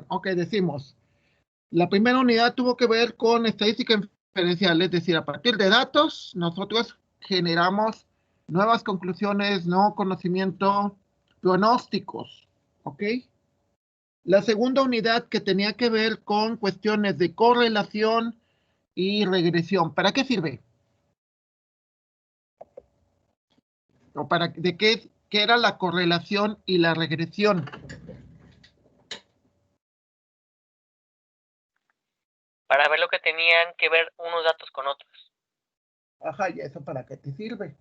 Ok, decimos, la primera unidad tuvo que ver con estadística inferencial, es decir, a partir de datos, nosotros generamos nuevas conclusiones, nuevo conocimiento, pronósticos, ¿ok? La segunda unidad que tenía que ver con cuestiones de correlación y regresión. ¿Para qué sirve? ¿O de qué era la correlación y la regresión? Para ver lo que tenían que ver unos datos con otros. Ajá, ¿y eso para qué te sirve?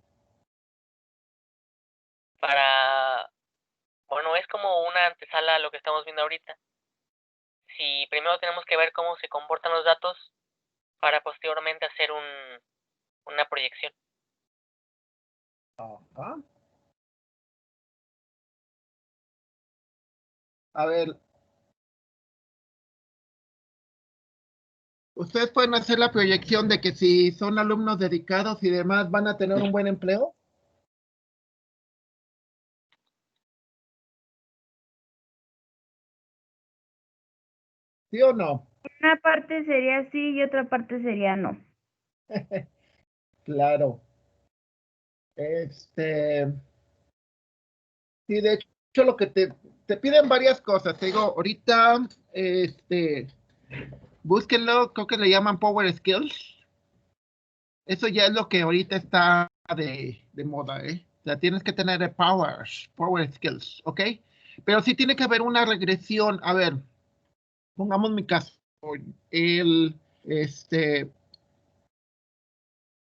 Bueno, es como una antesala a lo que estamos viendo ahorita. Si primero tenemos que ver cómo se comportan los datos para posteriormente hacer una proyección. Ajá. A ver, ustedes pueden hacer la proyección de que si son alumnos dedicados y demás van a tener un buen empleo. ¿Sí o no? Una parte sería sí y otra parte sería no. Claro. Sí, de hecho lo que te piden varias cosas. Te digo, ahorita, búsquenlo, creo que le llaman Power Skills. Eso ya es lo que ahorita está de moda, ¿eh? O sea, tienes que tener Power Skills, ¿ok? Pero sí tiene que haber una regresión. A ver, pongamos mi caso. El, este,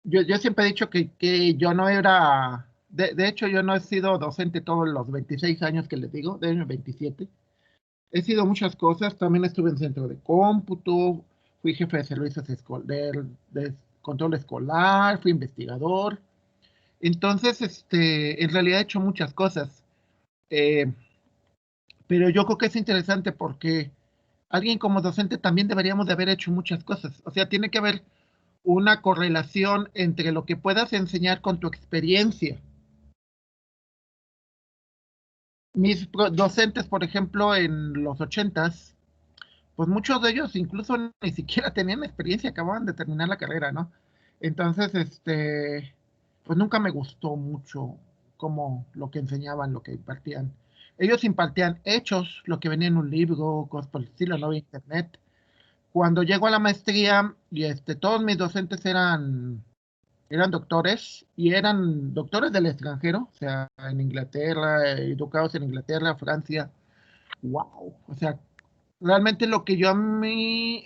yo siempre he dicho que yo no era, de hecho yo no he sido docente todos los 26 años que les digo, de 27. He sido muchas cosas, también estuve en centro de cómputo, fui jefe de servicios de control escolar, fui investigador. Entonces, en realidad he hecho muchas cosas, eh, pero yo creo que es interesante porque alguien como docente también deberíamos de haber hecho muchas cosas. O sea, tiene que haber una correlación entre lo que puedas enseñar con tu experiencia. Mis docentes, por ejemplo, en los 80s, pues muchos de ellos incluso ni siquiera tenían experiencia, acababan de terminar la carrera, ¿no? Entonces, pues nunca me gustó mucho como lo que enseñaban, lo que impartían. Ellos impartían hechos, lo que venía en un libro, cosas por el estilo, no había internet. Cuando llego a la maestría, y todos mis docentes eran doctores, y eran doctores del extranjero, o sea, en Inglaterra, educados en Inglaterra, Francia. Wow, o sea, realmente lo que yo a mí,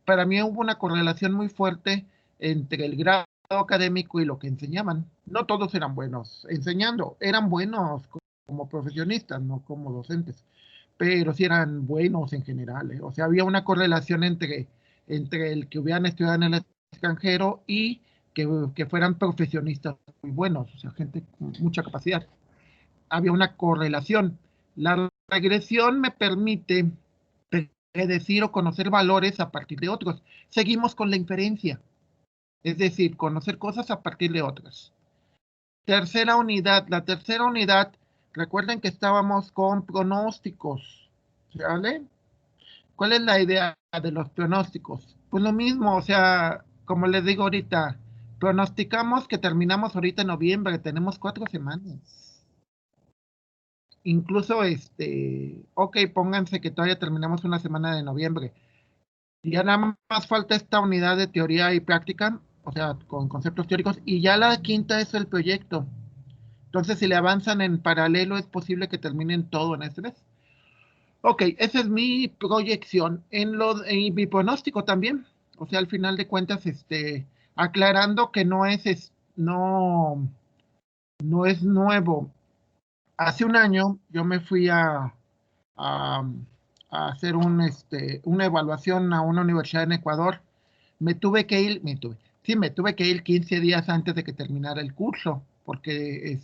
para mí hubo una correlación muy fuerte entre el grado académico y lo que enseñaban. No todos eran buenos enseñando, eran buenos como profesionistas, no como docentes, pero sí eran buenos en general, ¿eh? O sea, había una correlación entre el que hubieran estudiado en el extranjero y que fueran profesionistas muy buenos, o sea, gente con mucha capacidad. Había una correlación. La regresión me permite predecir o conocer valores a partir de otros. Seguimos con la inferencia, es decir, conocer cosas a partir de otras. Tercera unidad. La tercera unidad, recuerden que estábamos con pronósticos, ¿vale? ¿Cuál es la idea de los pronósticos? Pues lo mismo, o sea, como les digo ahorita, pronosticamos que terminamos ahorita en noviembre, tenemos 4 semanas. Incluso, ok, pónganse que todavía terminamos una semana de noviembre. Y ya nada más falta esta unidad de teoría y práctica, o sea, con conceptos teóricos, y ya la quinta es el proyecto. Entonces, si le avanzan en paralelo, es posible que terminen todo en este mes. Ok, esa es mi proyección. En mi pronóstico también, o sea, al final de cuentas, aclarando que no es nuevo. Hace un año yo me fui a, a hacer una evaluación a una universidad en Ecuador. Me tuve que ir 15 días antes de que terminara el curso, porque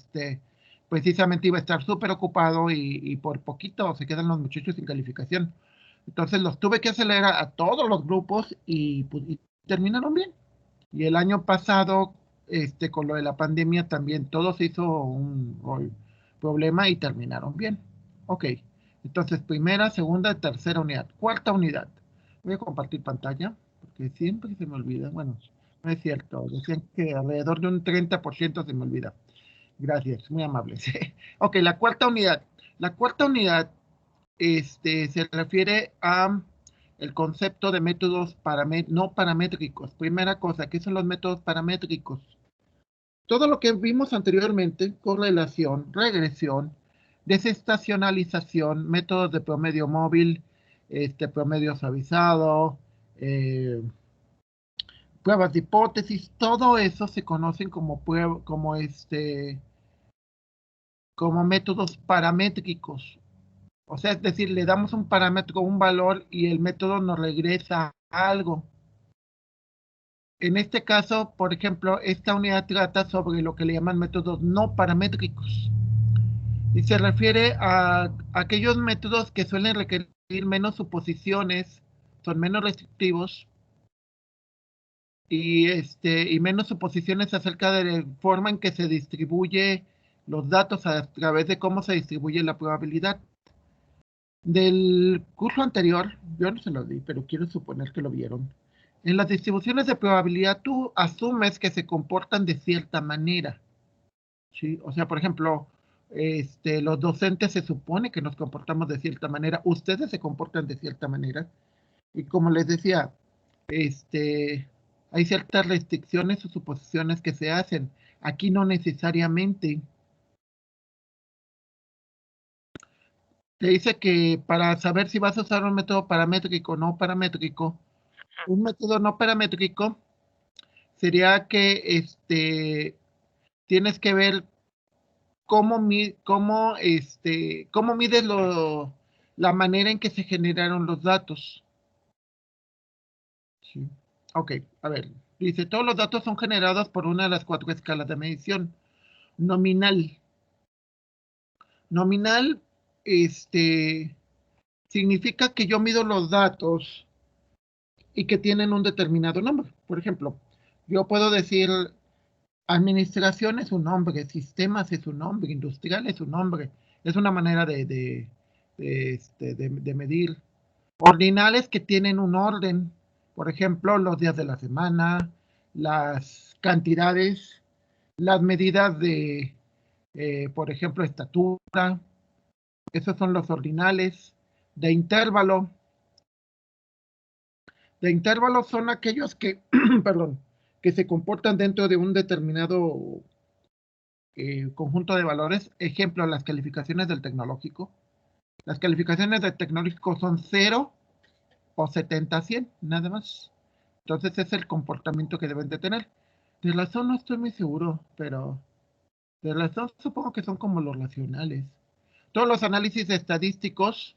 precisamente iba a estar súper ocupado y por poquito se quedan los muchachos sin calificación. Entonces los tuve que acelerar a todos los grupos pues, y terminaron bien. Y el año pasado, con lo de la pandemia también todo se hizo un problema y terminaron bien. Ok, Entonces, primera, segunda, tercera unidad. Cuarta unidad. Voy a compartir pantalla, porque siempre se me olvida. Bueno, no es cierto. Decían que alrededor de un 30% se me olvida. Gracias, muy amables. Ok, la cuarta unidad. La cuarta unidad se refiere a el concepto de métodos no paramétricos. Primera cosa, ¿qué son los métodos paramétricos? Todo lo que vimos anteriormente, correlación, regresión, desestacionalización, métodos de promedio móvil, promedio suavizado, pruebas de hipótesis, todo eso se conocen como métodos paramétricos. O sea, es decir, le damos un parámetro, un valor, y el método nos regresa algo. En este caso, por ejemplo, esta unidad trata sobre lo que le llaman métodos no paramétricos. Y se refiere a aquellos métodos que suelen requerir menos suposiciones, son menos restrictivos, y menos suposiciones acerca de la forma en que se distribuye los datos a través de cómo se distribuye la probabilidad. Del curso anterior, yo no se lo di, pero quiero suponer que lo vieron. En las distribuciones de probabilidad, tú asumes que se comportan de cierta manera, ¿sí? O sea, por ejemplo, los docentes se supone que nos comportamos de cierta manera, ustedes se comportan de cierta manera, y como les decía, hay ciertas restricciones o suposiciones que se hacen. Aquí no necesariamente. Te dice que para saber si vas a usar un método paramétrico o no paramétrico, un método no paramétrico sería que tienes que ver cómo mides la manera en que se generaron los datos. Sí. Ok, a ver. Dice, todos los datos son generados por una de las 4 escalas de medición. Nominal. Nominal, significa que yo mido los datos y que tienen un determinado nombre. Por ejemplo, yo puedo decir administración es un nombre, sistemas es un nombre, industrial es un nombre. Es una manera de medir. Ordinales que tienen un orden. Por ejemplo, los días de la semana, las cantidades, las medidas de, por ejemplo, estatura. Esos son los ordinales. De intervalo. De intervalos son aquellos que, perdón, que se comportan dentro de un determinado conjunto de valores. Ejemplo, las calificaciones del tecnológico. Las calificaciones del tecnológico son 0 o 70 a 100, nada más. Entonces es el comportamiento que deben de tener. De razón no estoy muy seguro, pero de razón supongo que son como los racionales. Todos los análisis estadísticos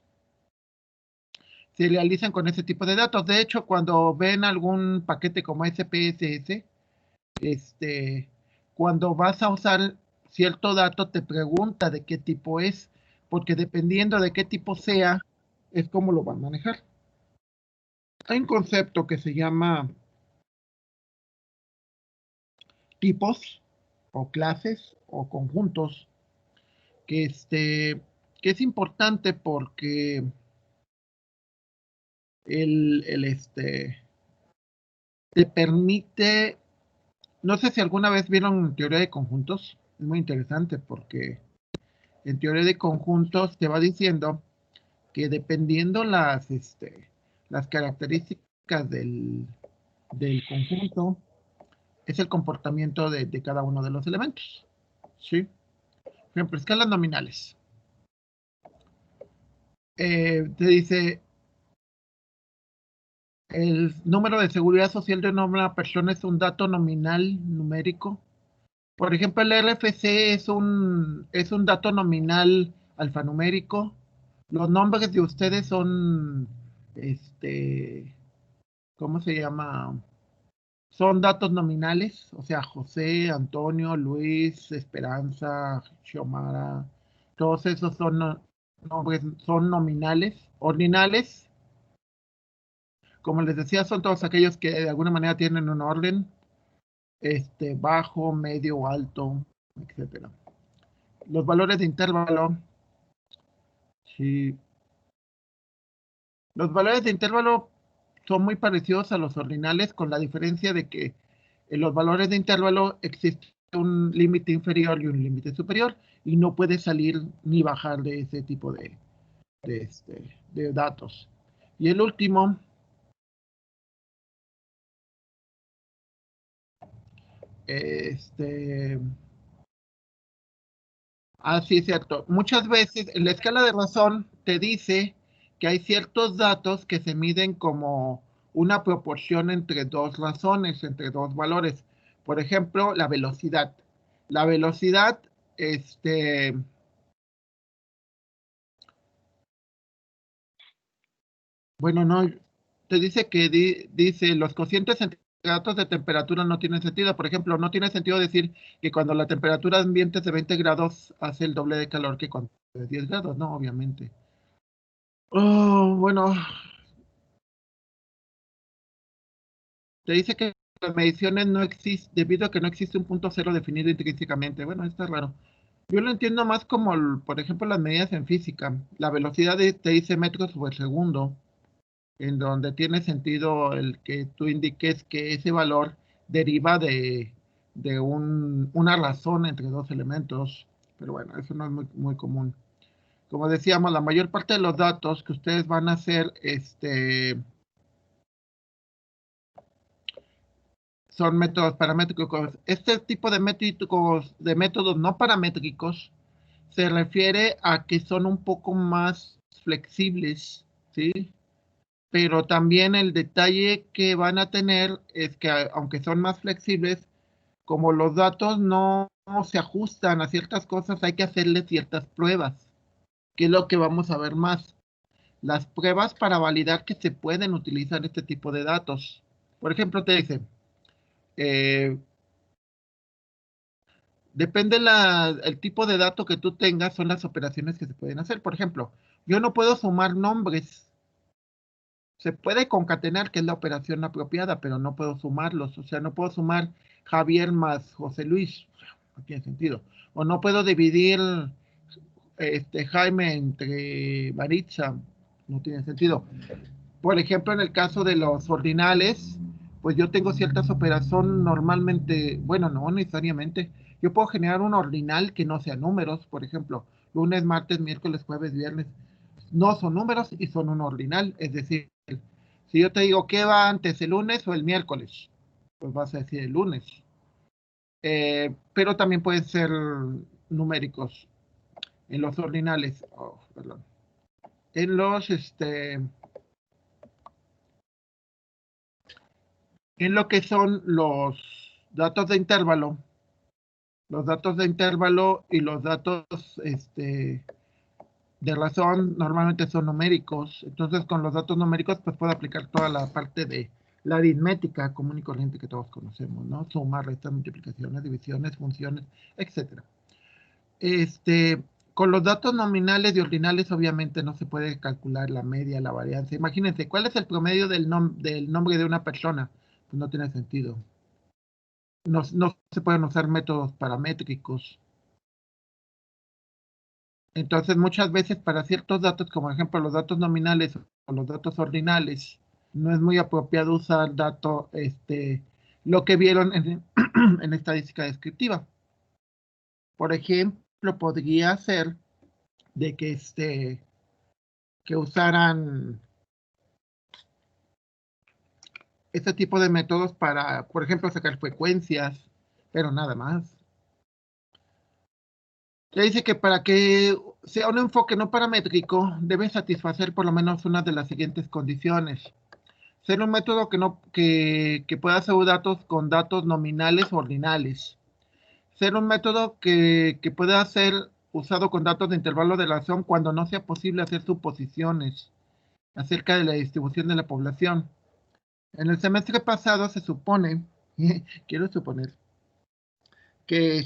se realizan con ese tipo de datos. De hecho, cuando ven algún paquete como SPSS, cuando vas a usar cierto dato, te pregunta de qué tipo es, porque dependiendo de qué tipo sea, es como lo van a manejar. Hay un concepto que se llama tipos, o clases, o conjuntos, que, que es importante porque te permite. No sé si alguna vez vieron teoría de conjuntos. Es muy interesante porque en teoría de conjuntos te va diciendo que dependiendo las características del conjunto, es el comportamiento de cada uno de los elementos. ¿Sí? Por ejemplo, escalas nominales. Te dice, el número de seguridad social de una persona es un dato nominal numérico. Por ejemplo, el RFC es un dato nominal alfanumérico. Los nombres de ustedes son, ¿cómo se llama? Son datos nominales, o sea, José, Antonio, Luis, Esperanza, Xiomara, todos esos son nombres, son nominales. Ordinales, como les decía, son todos aquellos que de alguna manera tienen un orden, bajo, medio, alto, etcétera. Los valores de intervalo, sí. Los valores de intervalo son muy parecidos a los ordinales, con la diferencia de que en los valores de intervalo existe un límite inferior y un límite superior, y no puede salir ni bajar de ese tipo de datos. Y el último, sí, es cierto. Muchas veces en la escala de razón te dice que hay ciertos datos que se miden como una proporción entre dos razones, entre dos valores. Por ejemplo, la velocidad. La velocidad, bueno, no, te dice que dice los cocientes entre datos de temperatura no tienen sentido. Por ejemplo, no tiene sentido decir que cuando la temperatura ambiente es de 20 grados hace el doble de calor que cuando es de 10 grados, no, obviamente. Oh, bueno, te dice que las mediciones no existen, debido a que no existe un punto cero definido intrínsecamente. Bueno, está raro. Yo lo entiendo más como, por ejemplo, las medidas en física. La velocidad te dice metros por segundo, en donde tiene sentido el que tú indiques que ese valor deriva de una razón entre dos elementos. Pero bueno, eso no es muy común. Como decíamos, la mayor parte de los datos que ustedes van a hacer, son métodos paramétricos. Este tipo de métodos no paramétricos se refiere a que son un poco más flexibles, ¿sí? Pero también el detalle que van a tener es que aunque son más flexibles, como los datos no se ajustan a ciertas cosas, hay que hacerle ciertas pruebas, que es lo que vamos a ver más. Las pruebas para validar que se pueden utilizar este tipo de datos. Por ejemplo, te dice, eh, depende el tipo de dato que tú tengas, son las operaciones que se pueden hacer. Por ejemplo, yo no puedo sumar nombres. Se puede concatenar, que es la operación apropiada, pero no puedo sumarlos. O sea, no puedo sumar Javier más José Luis. No tiene sentido. O no puedo dividir Jaime entre Maritza. No tiene sentido. Por ejemplo, en el caso de los ordinales, pues yo tengo ciertas operaciones normalmente, bueno, no necesariamente. Yo puedo generar un ordinal que no sea números, por ejemplo, lunes, martes, miércoles, jueves, viernes. No son números y son un ordinal. Es decir, si yo te digo qué va antes, el lunes o el miércoles, pues vas a decir el lunes. Pero también pueden ser numéricos en los ordinales. Oh, perdón. En en lo que son los datos de intervalo y los datos de razón normalmente son numéricos. Entonces, con los datos numéricos, pues puedo aplicar toda la parte de la aritmética común y corriente que todos conocemos, ¿no? Suma, resta, multiplicaciones, divisiones, funciones, etcétera. Con los datos nominales y ordinales, obviamente no se puede calcular la media, la varianza. Imagínense, ¿cuál es el promedio del nombre de una persona? Pues no tiene sentido. No se pueden usar métodos paramétricos. Entonces, muchas veces para ciertos datos, como por ejemplo los datos nominales o los datos ordinales, no es muy apropiado usar lo que vieron en estadística descriptiva. Por ejemplo, podría ser de que usaran este tipo de métodos para, por ejemplo, sacar frecuencias, pero nada más. Le dice que para que sea un enfoque no paramétrico, debe satisfacer por lo menos una de las siguientes condiciones. Ser un método que pueda hacer datos con datos nominales o ordinales. Ser un método que pueda ser usado con datos de intervalo de relación cuando no sea posible hacer suposiciones acerca de la distribución de la población. En el semestre pasado se supone, quiero suponer, que,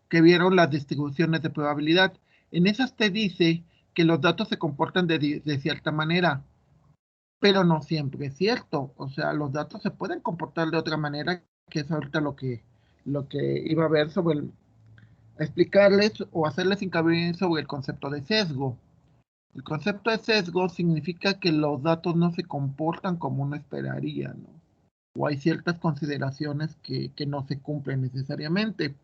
que vieron las distribuciones de probabilidad. En esas te dice que los datos se comportan de cierta manera, pero no siempre es cierto. O sea, los datos se pueden comportar de otra manera, que es ahorita lo que iba a ver explicarles o hacerles hincapié sobre el concepto de sesgo. El concepto de sesgo significa que los datos no se comportan como uno esperaría, ¿no? O hay ciertas consideraciones que no se cumplen necesariamente.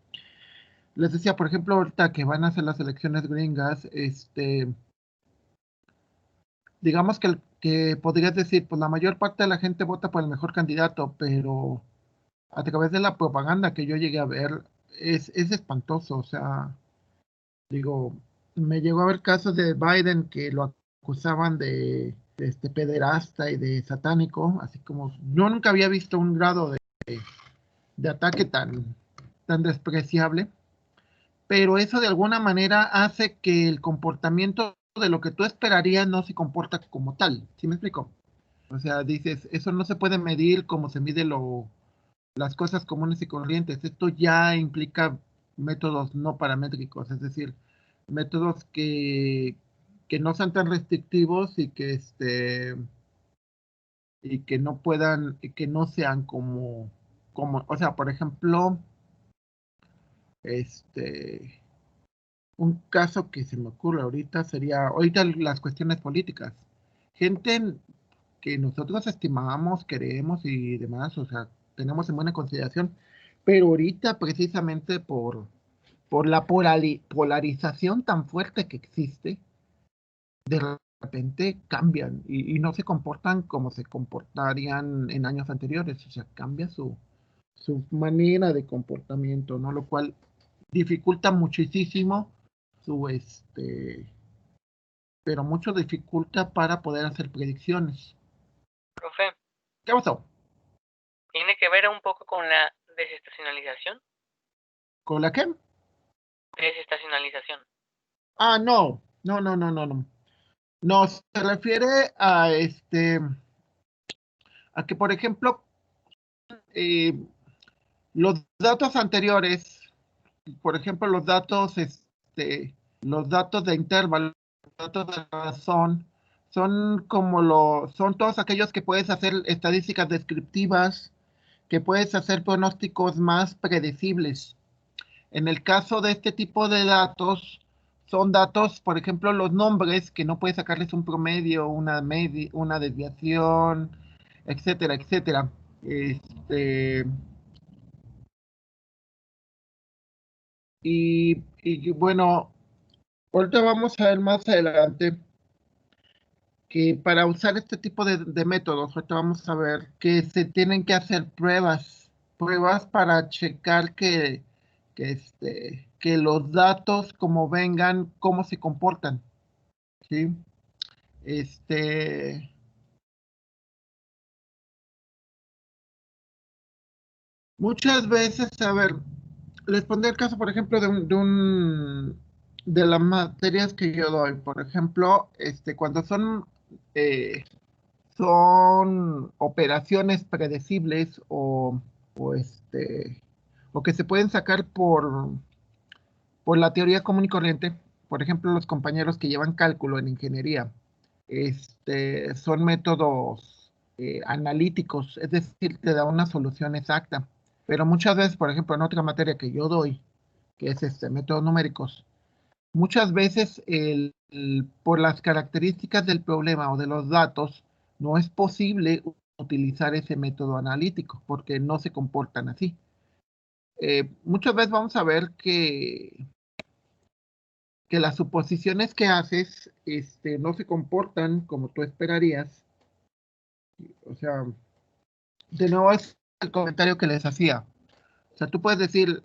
Les decía, por ejemplo, ahorita que van a hacer las elecciones gringas, digamos que podrías decir, pues la mayor parte de la gente vota por el mejor candidato, pero a través de la propaganda que yo llegué a ver, es espantoso. O sea, digo, me llegó a ver casos de Biden que lo acusaban de pederasta y de satánico, así como yo nunca había visto un grado de ataque tan despreciable, pero eso de alguna manera hace que el comportamiento de lo que tú esperarías no se comporta como tal. ¿Sí me explico? O sea, dices, eso no se puede medir como se mide las cosas comunes y corrientes. Esto ya implica métodos no paramétricos, es decir, métodos que no sean tan restrictivos y que no puedan, y que no sean o sea, por ejemplo, este, un caso que se me ocurre ahorita sería, ahorita las cuestiones políticas. Gente que nosotros estimamos, queremos y demás, o sea, tenemos en buena consideración, pero ahorita precisamente por la polarización tan fuerte que existe, de repente cambian y no se comportan como se comportarían en años anteriores, o sea, cambia su manera de comportamiento, ¿no? Lo cual dificulta muchísimo su, pero mucho dificulta para poder hacer predicciones. Profe, ¿Qué pasó? ¿tiene que ver un poco con la desestacionalización? ¿Con la qué? Desestacionalización. Ah, no, no, no, no, no, no. No, se refiere a que, por ejemplo, eh, los datos anteriores, por ejemplo, los datos de intervalo, los datos de razón, son todos aquellos que puedes hacer estadísticas descriptivas, que puedes hacer pronósticos más predecibles. En el caso de este tipo de datos, son datos, por ejemplo, los nombres, que no puedes sacarles un promedio, una desviación, etcétera, etcétera. Este, y bueno, ahorita vamos a ver más adelante que para usar este tipo de métodos, ahorita vamos a ver que se tienen que hacer pruebas para checar que los datos como vengan, cómo se comportan, ¿sí? Este, muchas veces, a ver, les pondré el caso, por ejemplo, de las materias que yo doy. Por ejemplo, cuando eh, son operaciones predecibles o, o que se pueden sacar por la teoría común y corriente. Por ejemplo, los compañeros que llevan cálculo en ingeniería, son métodos analíticos, es decir, te da una solución exacta. Pero muchas veces, por ejemplo, en otra materia que yo doy, que es métodos numéricos, muchas veces por las características del problema o de los datos, no es posible utilizar ese método analítico porque no se comportan así. Muchas veces vamos a ver que las suposiciones que haces no se comportan como tú esperarías. O sea, de nuevo es el comentario que les hacía. O sea, tú puedes decir,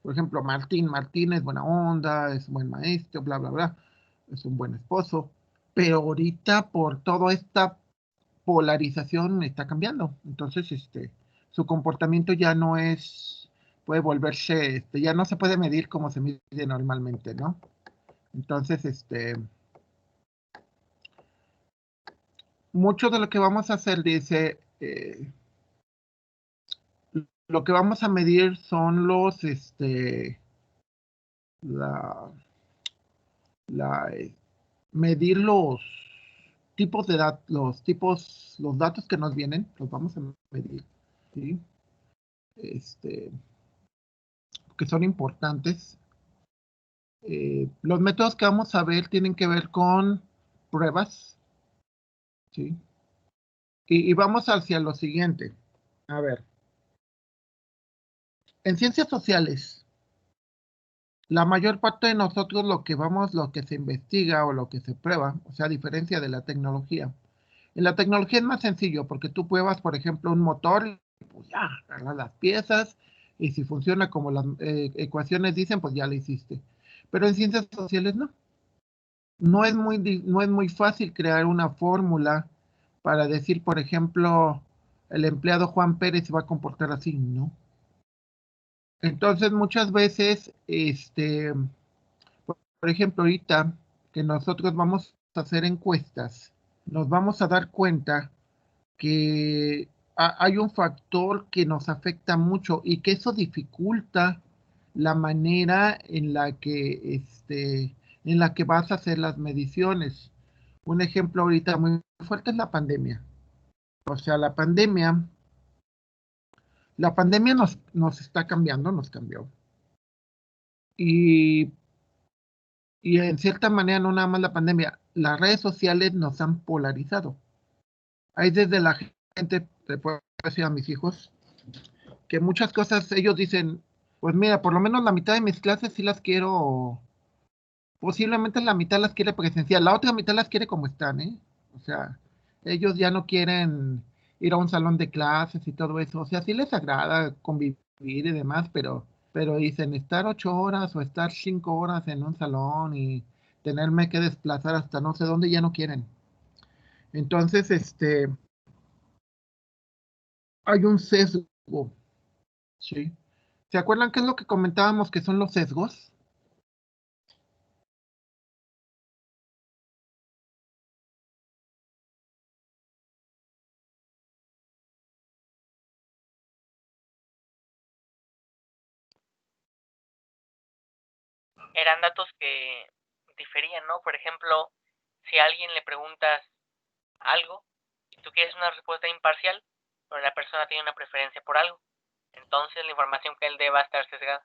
por ejemplo, Martín es buena onda, es un buen maestro, bla, bla, bla, es un buen esposo, pero ahorita por toda esta polarización está cambiando. Entonces, su comportamiento ya no es, puede volverse, ya no se puede medir como se mide normalmente, ¿no? Entonces, mucho de lo que vamos a hacer, dice, lo que vamos a medir son la, medir los tipos de datos, los datos que nos vienen, los vamos a medir, ¿sí? Este, que son importantes. Los métodos que vamos a ver tienen que ver con pruebas, ¿sí? Y vamos hacia lo siguiente. A ver, en ciencias sociales, la mayor parte de nosotros lo que se investiga o lo que se prueba, o sea, a diferencia de la tecnología. En la tecnología es más sencillo porque tú pruebas, por ejemplo, un motor, y pues ya, agarras las piezas y si funciona como las ecuaciones dicen, pues ya lo hiciste. Pero en ciencias sociales no. No es muy fácil crear una fórmula para decir, por ejemplo, el empleado Juan Pérez se va a comportar así, ¿no? Entonces, muchas veces, por ejemplo, ahorita que nosotros vamos a hacer encuestas, nos vamos a dar cuenta que hay un factor que nos afecta mucho y que eso dificulta la manera en la que vas a hacer las mediciones. Un ejemplo ahorita muy fuerte es la pandemia. O sea, la pandemia nos está cambiando, nos cambió. Y, y en cierta manera, no nada más la pandemia, las redes sociales nos han polarizado. Hay desde la gente, le puedo decir a mis hijos, que muchas cosas ellos dicen, pues mira, por lo menos la mitad de mis clases sí las quiero, posiblemente la mitad las quiere presencial, la otra mitad las quiere como están, ¿eh? O sea, ellos ya no quieren ir a un salón de clases y todo eso, o sea, sí les agrada convivir y demás, pero dicen estar 8 horas o estar 5 horas en un salón y tenerme que desplazar hasta no sé dónde, ya no quieren. Entonces, hay un sesgo, ¿sí? ¿Se acuerdan qué es lo que comentábamos que son los sesgos? Eran datos que diferían, ¿no? Por ejemplo, si a alguien le preguntas algo y tú quieres una respuesta imparcial, pero la persona tiene una preferencia por algo, entonces la información que él dé va a estar sesgada.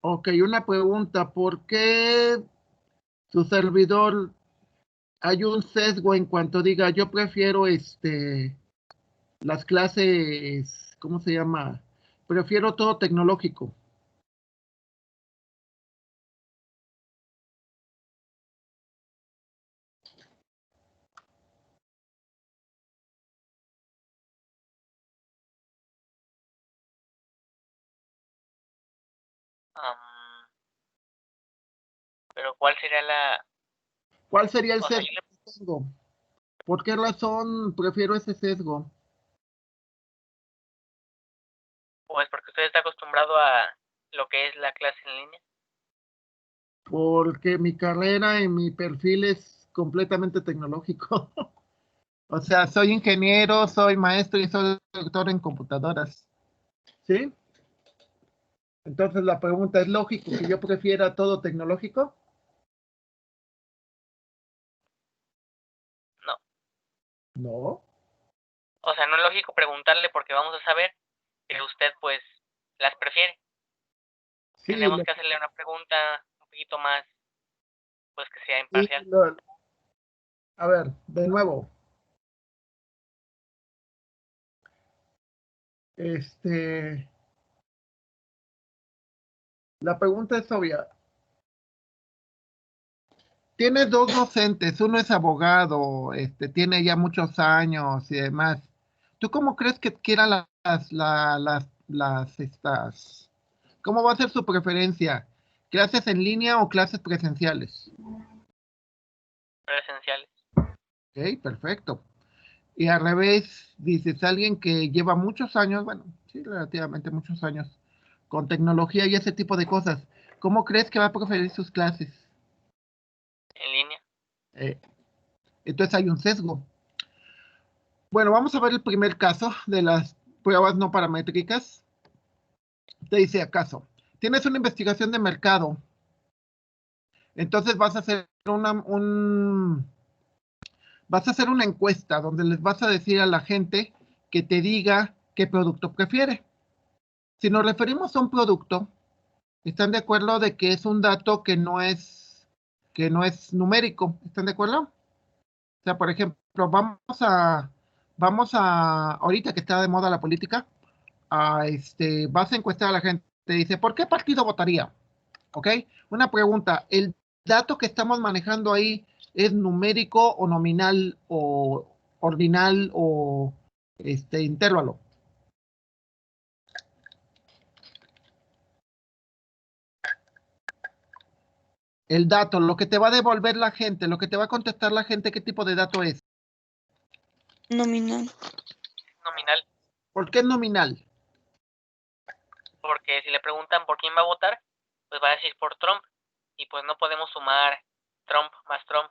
Ok, una pregunta, ¿por qué su servidor hay un sesgo en cuanto diga yo prefiero las clases, ¿cómo se llama? Prefiero todo tecnológico. Um, pero ¿cuál sería la...? ¿Cuál sería el O sea, yo le... sesgo? ¿Por qué razón prefiero ese sesgo? Pues porque usted está acostumbrado a lo que es la clase en línea. Porque mi carrera y mi perfil es completamente tecnológico. O sea, soy ingeniero, soy maestro y soy doctor en computadoras. ¿Sí? Entonces la pregunta es lógico que yo prefiera todo tecnológico. No. No. O sea, no es lógico preguntarle porque vamos a saber que usted pues las prefiere. Sí, Tenemos que hacerle una pregunta un poquito más, pues que sea imparcial. a ver, de nuevo. La pregunta es obvia. Tienes dos docentes, uno es abogado, tiene ya muchos años y demás. ¿Tú cómo crees que quieran cómo va a ser su preferencia? ¿Clases en línea o clases presenciales? Presenciales. Ok, perfecto. Y al revés, dices, alguien que lleva muchos años, bueno, sí, relativamente muchos años, con tecnología y ese tipo de cosas, ¿cómo crees que va a preferir sus clases? En línea. Eh, entonces hay un sesgo. Bueno, vamos a ver el primer caso de las pruebas no paramétricas. Te dice acaso, tienes una investigación de mercado, entonces vas a hacer una encuesta donde les vas a decir a la gente que te diga qué producto prefiere. Si nos referimos a un producto, ¿están de acuerdo de que es un dato que no es numérico? ¿Están de acuerdo? sea, por ejemplo, ahorita que está de moda la política, vas a encuestar a la gente, te dice, ¿por qué partido votaría? ¿Ok? Una pregunta, ¿el dato que estamos manejando ahí es numérico o nominal o ordinal o intervalo? El dato, lo que te va a devolver la gente, lo que te va a contestar la gente, ¿qué tipo de dato es? Nominal. Nominal, ¿Por qué es nominal? porque si le preguntan por quién va a votar, pues va a decir por Trump. Y pues no podemos sumar Trump más Trump.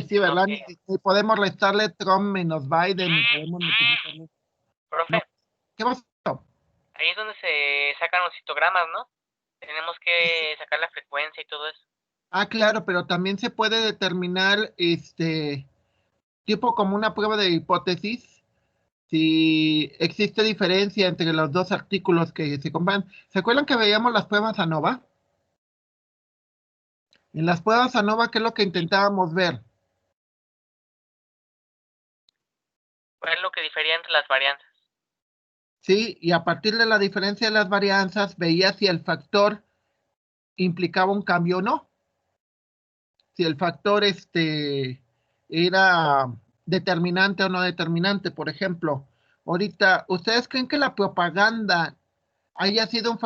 Sí, ¿verdad? Ok. Ni podemos restarle Trump menos Biden, ni podemos multiplicarle. Profe, No. ¿Qué pasó? ahí es donde se sacan los histogramas, ¿no? Tenemos que sacar la frecuencia y todo eso. Ah, claro, pero también se puede determinar tipo como una prueba de hipótesis, si existe diferencia entre los dos artículos que se comparan. ¿Se acuerdan que veíamos las pruebas ANOVA? En las pruebas ANOVA, ¿qué es lo que intentábamos ver? ¿Cuál es lo que difería entre las varianzas? Sí, y a partir de la diferencia de las varianzas, veía si el factor implicaba un cambio o no. Si el factor era determinante o no determinante. Por ejemplo, ahorita, ¿ustedes creen que la propaganda haya sido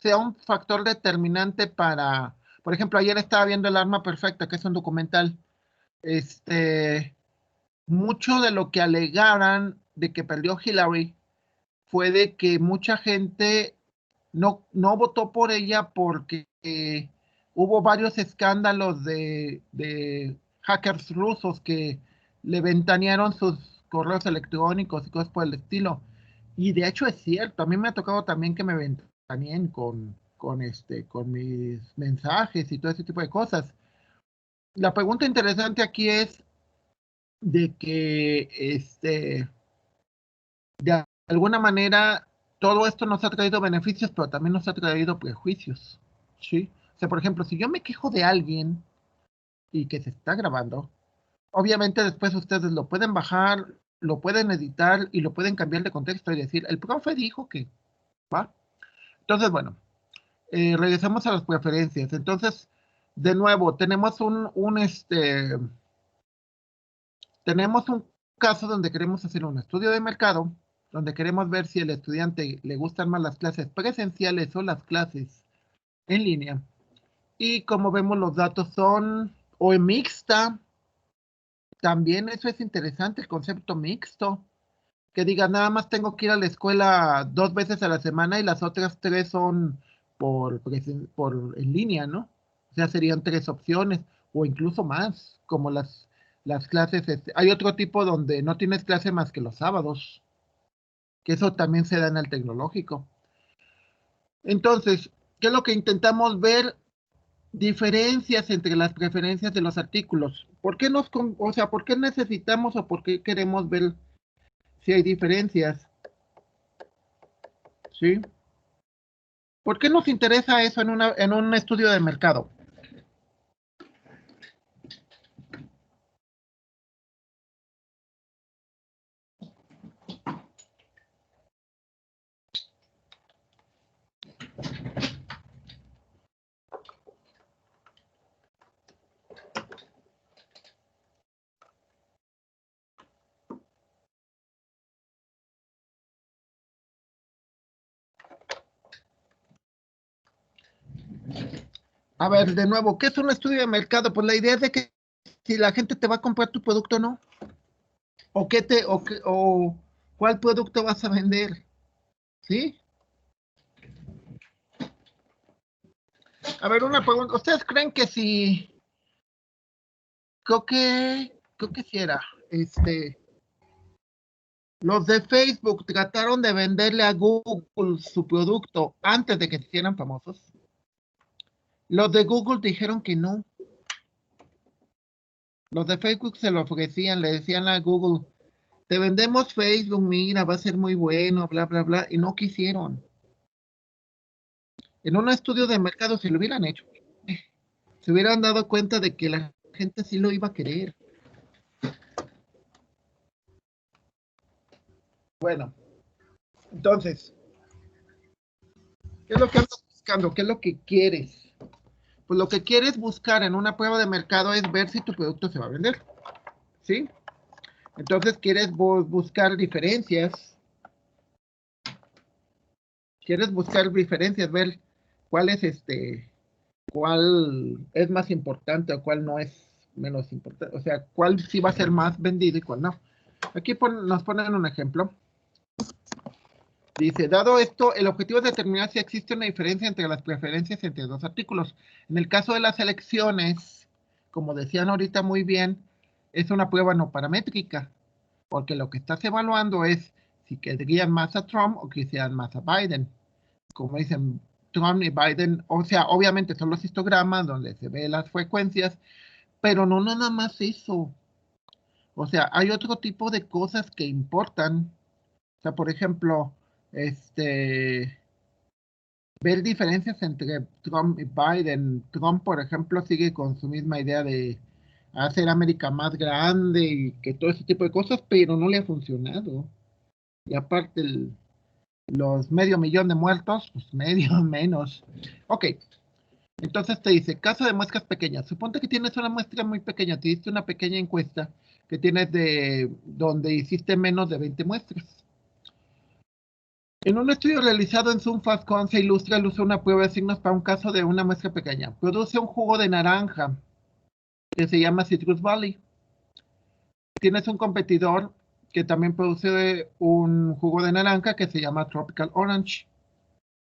sea un factor determinante para, por ejemplo, ayer estaba viendo El Arma Perfecta, que es un documental, mucho de lo que alegaran de que perdió Hillary fue de que mucha gente no votó por ella porque hubo varios escándalos de hackers rusos que le ventanearon sus correos electrónicos y cosas por el estilo. Y de hecho es cierto, a mí me ha tocado también que me ventaneén con mis mensajes y todo ese tipo de cosas. La pregunta interesante aquí es de que de alguna manera todo esto nos ha traído beneficios, pero también nos ha traído prejuicios, ¿sí? O sea, por ejemplo, si yo me quejo de alguien y que se está grabando, obviamente después ustedes lo pueden bajar, lo pueden editar y lo pueden cambiar de contexto y decir, el profe dijo que, ¿va? Entonces, bueno, regresamos a las preferencias. Entonces, de nuevo, tenemos un caso donde queremos hacer un estudio de mercado, donde queremos ver si al estudiante le gustan más las clases presenciales o las clases en línea. Y como vemos, los datos son o en mixta. También eso es interesante, el concepto mixto. Que diga, nada más tengo que ir a la escuela 2 veces a la semana y las otras 3 son por en línea, ¿no? O sea, serían 3 opciones o incluso más, como las clases. Hay otro tipo donde no tienes clase más que los sábados, que eso también se da en el tecnológico. Entonces, ¿qué es lo que intentamos ver? Diferencias entre las preferencias de los artículos. ¿Por qué necesitamos o por qué queremos ver si hay diferencias? ¿Sí? ¿Por qué nos interesa eso en un estudio de mercado? A ver, de nuevo, ¿qué es un estudio de mercado? Pues la idea es de que si la gente te va a comprar tu producto o no, o cuál producto vas a vender, ¿sí? A ver, una pregunta, ¿ustedes creen que si, creo que si era, los de Facebook trataron de venderle a Google su producto antes de que se hicieran famosos? Los de Google dijeron que no. Los de Facebook se lo ofrecían, le decían a Google, te vendemos Facebook, mira, va a ser muy bueno, bla, bla, bla, y no quisieron. En un estudio de mercado, si lo hubieran hecho, se hubieran dado cuenta de que la gente sí lo iba a querer. Bueno, entonces, ¿qué es lo que andas buscando? ¿Qué es lo que quieres? Pues lo que quieres buscar en una prueba de mercado es ver si tu producto se va a vender, ¿sí? Entonces quieres buscar diferencias. Quieres buscar diferencias, ver cuál es cuál es más importante o cuál no es menos importante. O sea, cuál sí va a ser más vendido y cuál no. Aquí nos ponen un ejemplo. Dice, dado esto, el objetivo es determinar si existe una diferencia entre las preferencias entre dos artículos. En el caso de las elecciones, como decían ahorita muy bien, es una prueba no paramétrica, porque lo que estás evaluando es si querrían más a Trump o quisieran más a Biden. Como dicen, Trump y Biden, o sea, obviamente son los histogramas donde se ve las frecuencias, pero no nada más eso. O sea, hay otro tipo de cosas que importan. O sea, por ejemplo, ver diferencias entre Trump y Biden. Trump, por ejemplo, sigue con su misma idea de hacer América más grande y que todo ese tipo de cosas, pero no le ha funcionado. Y aparte, los medio millón de muertos, pues medio menos. Ok, entonces te dice, caso de muestras pequeñas. Suponte que tienes una muestra muy pequeña, te diste una pequeña encuesta que tienes de donde hiciste menos de 20 muestras. En un estudio realizado en Zoom Fastcon se ilustra el uso de una prueba de signos para un caso de una muestra pequeña. Produce un jugo de naranja que se llama Citrus Valley. Tienes un competidor que también produce un jugo de naranja que se llama Tropical Orange.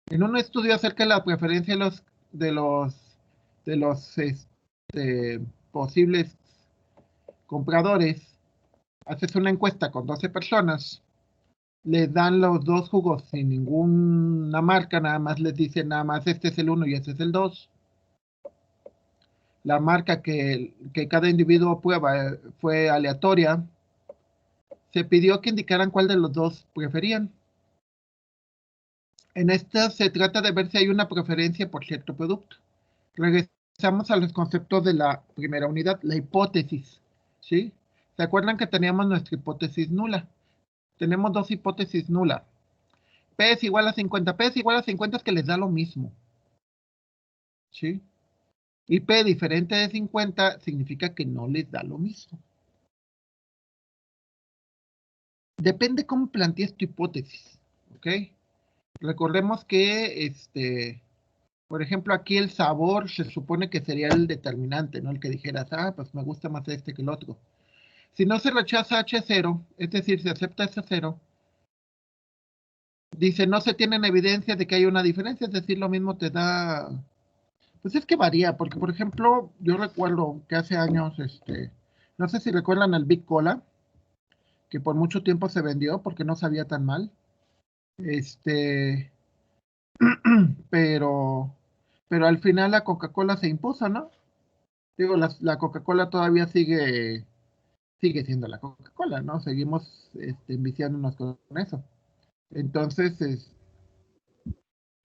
En un estudio acerca de la preferencia de los posibles compradores, haces una encuesta con 12 personas, les dan los dos jugos sin ninguna marca, nada más les dicen nada más este es el 1 y este es el 2. La marca que cada individuo prueba fue aleatoria. Se pidió que indicaran cuál de los dos preferían. En esta se trata de ver si hay una preferencia por cierto producto. Regresamos a los conceptos de la primera unidad, la hipótesis, ¿sí? ¿Se acuerdan que teníamos nuestra hipótesis nula? Tenemos dos hipótesis nulas. P es igual a 50. P es igual a 50 es que les da lo mismo, ¿sí? Y P diferente de 50 significa que no les da lo mismo. Depende cómo plantees tu hipótesis, ¿ok? Recordemos que, por ejemplo, aquí el sabor se supone que sería el determinante, ¿no? El que dijeras, pues me gusta más este que el otro. Si no se rechaza H0, es decir, se acepta H0, dice, no se tienen evidencias de que hay una diferencia, es decir, lo mismo te da. Pues es que varía, porque por ejemplo, yo recuerdo que hace años, no sé si recuerdan al Big Cola, que por mucho tiempo se vendió porque no sabía tan mal. Pero, pero al final la Coca-Cola se impuso, ¿no? Digo, la Coca-Cola todavía sigue siendo la Coca-Cola, ¿no? Seguimos enviciándonos con eso. Entonces,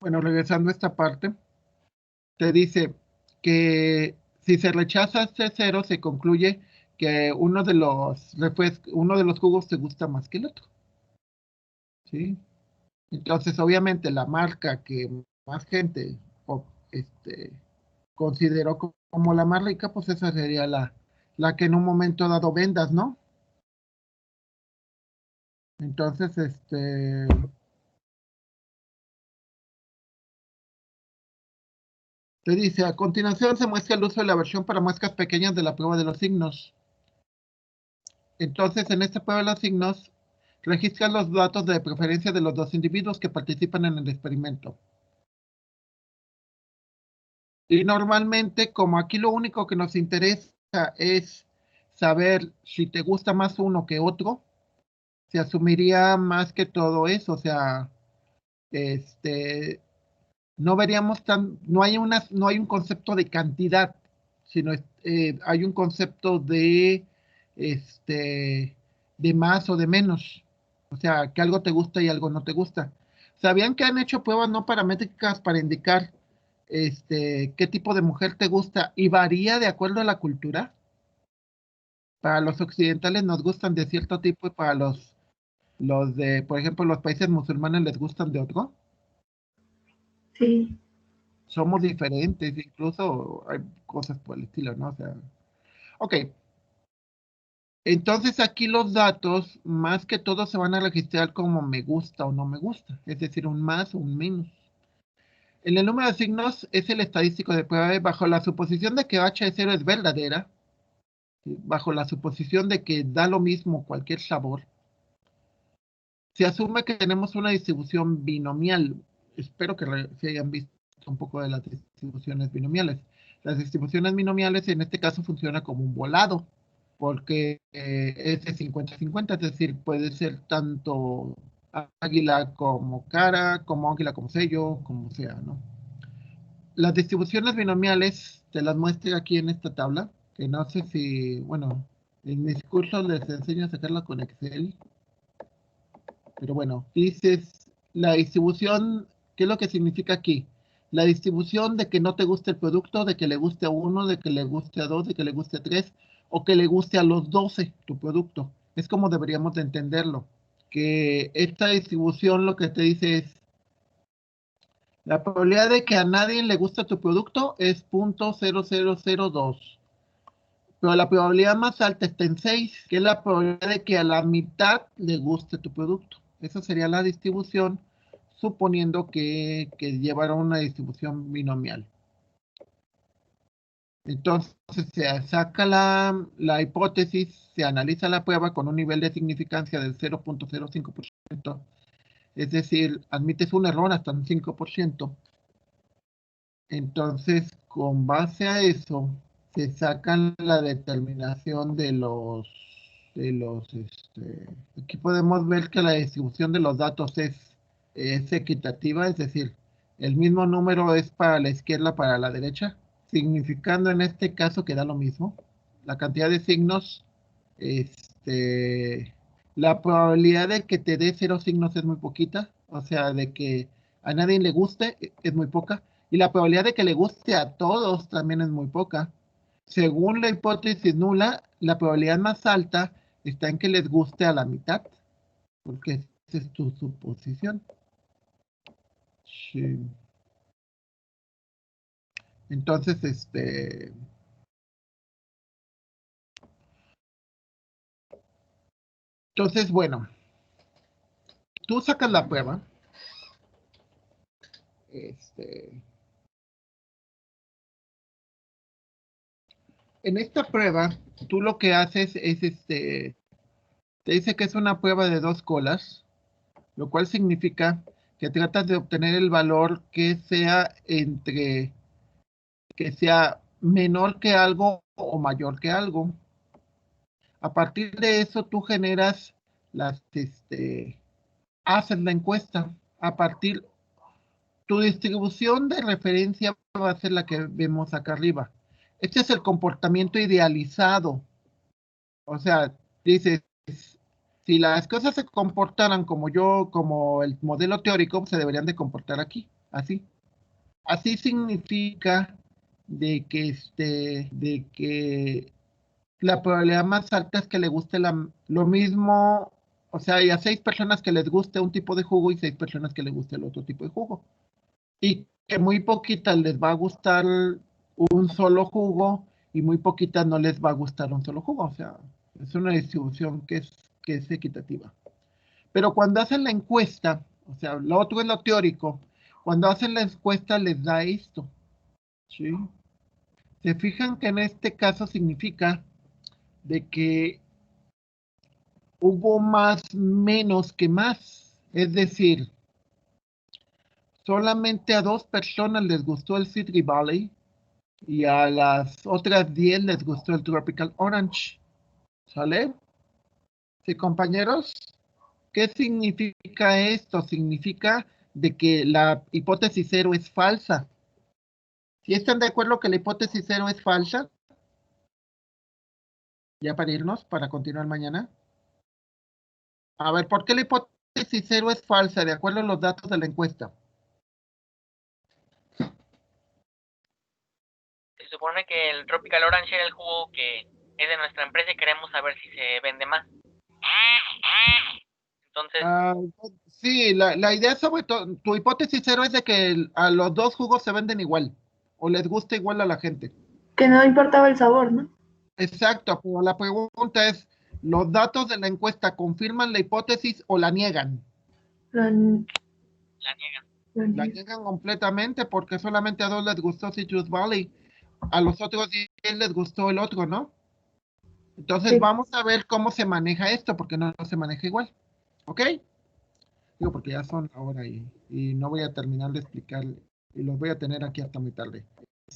bueno, regresando a esta parte, te dice que si se rechaza C0, se concluye que uno de los jugos te gusta más que el otro, ¿sí? Entonces, obviamente, la marca que más gente este, consideró como la más rica, pues esa sería la que en un momento dado vendas, ¿no? Entonces, te dice, a continuación se muestra el uso de la versión para muestras pequeñas de la prueba de los signos. Entonces, en esta prueba de los signos, registras los datos de preferencia de los dos individuos que participan en el experimento. Y normalmente, como aquí lo único que nos interesa es saber si te gusta más uno que otro, se asumiría más que todo eso, o sea, no veríamos no hay un concepto de cantidad, sino hay un concepto de más o de menos. O sea, que algo te gusta y algo no te gusta. ¿Sabían que han hecho pruebas no paramétricas para indicar qué tipo de mujer te gusta y varía de acuerdo a la cultura? Para los occidentales nos gustan de cierto tipo y para los por ejemplo, los países musulmanes les gustan de otro. Sí. Somos diferentes, incluso hay cosas por el estilo, ¿no? O sea, ok. Entonces aquí los datos, más que todo, se van a registrar como me gusta o no me gusta, es decir, un más o un menos. En el número de signos es el estadístico de prueba bajo la suposición de que h de 0 es verdadera, ¿sí? Bajo la suposición de que da lo mismo cualquier sabor, se asume que tenemos una distribución binomial. Espero que se hayan visto un poco de las distribuciones binomiales. Las distribuciones binomiales en este caso funcionan como un volado, porque es de 50-50, es decir, puede ser tanto águila como cara, como águila como sello, como sea, ¿no? Las distribuciones binomiales te las muestro aquí en esta tabla, que no sé si, bueno, en mis cursos les enseño a sacarla con Excel, pero bueno, dices la distribución, ¿qué es lo que significa aquí? La distribución de que no te guste el producto, de que le guste a uno, de que le guste a dos, de que le guste a tres, o que le guste a los 12 tu producto. Es como deberíamos de entenderlo. Que esta distribución lo que te dice es, la probabilidad de que a nadie le guste tu producto es 0.0002. Pero la probabilidad más alta está en 6, que es la probabilidad de que a la mitad le guste tu producto. Esa sería la distribución, suponiendo que llevara una distribución binomial. Entonces se saca la hipótesis, se analiza la prueba con un nivel de significancia del 0.05%, es decir, admites un error hasta un 5%. Entonces, con base a eso, se sacan la determinación aquí podemos ver que la distribución de los datos es equitativa, es decir, el mismo número es para la izquierda, para la derecha, significando en este caso que da lo mismo. La cantidad de signos, la probabilidad de que te dé 0 signos es muy poquita, o sea, de que a nadie le guste es muy poca, y la probabilidad de que le guste a todos también es muy poca. Según la hipótesis nula, la probabilidad más alta está en que les guste a la mitad, porque esa es tu suposición. Sí. Entonces, bueno, tú sacas la prueba. En esta prueba, tú lo que haces es, te dice que es una prueba de 2 colas, lo cual significa que tratas de obtener el valor que sea que sea menor que algo o mayor que algo. A partir de eso, tú generas haces la encuesta. A partir, tu distribución de referencia va a ser la que vemos acá arriba. Este es el comportamiento idealizado. O sea, dices, si las cosas se comportaran como el modelo teórico, se deberían de comportar aquí, así. Así significa de que la probabilidad más alta es que le guste lo mismo, o sea, hay a 6 personas que les guste un tipo de jugo y 6 personas que les guste el otro tipo de jugo. Y que muy poquitas les va a gustar un solo jugo y muy poquitas no les va a gustar un solo jugo. O sea, es una distribución que es equitativa. Pero cuando hacen la encuesta, o sea, lo otro es lo teórico, cuando hacen la encuesta les da esto. ¿Sí? Se fijan que en este caso significa de que hubo más menos que más. Es decir, solamente a 2 personas les gustó el City Valley y a las otras 10 les gustó el Tropical Orange. ¿Sale? Sí, compañeros. ¿Qué significa esto? Significa de que la hipótesis 0 es falsa. ¿Sí están de acuerdo que la hipótesis 0 es falsa? Ya para irnos, para continuar mañana. A ver, ¿por qué la hipótesis 0 es falsa de acuerdo a los datos de la encuesta? Se supone que el Tropical Orange era el jugo que es de nuestra empresa y queremos saber si se vende más. Entonces Entonces, Sí, la idea sobre todo, tu hipótesis cero es de que a los dos jugos se venden igual, o les gusta igual a la gente. Que no importaba el sabor, ¿no? Exacto, pero la pregunta es, ¿los datos de la encuesta confirman la hipótesis o la niegan? Lo, la niegan. lo La niego. niegan completamente porque solamente a dos les gustó Citrus Valley, a los otros 10 les gustó el otro, ¿no? Entonces Sí. vamos a ver cómo se maneja esto, porque no se maneja igual, ¿ok? Digo, porque ya son ahora y no voy a terminar de explicar, y los voy a tener aquí hasta muy tarde.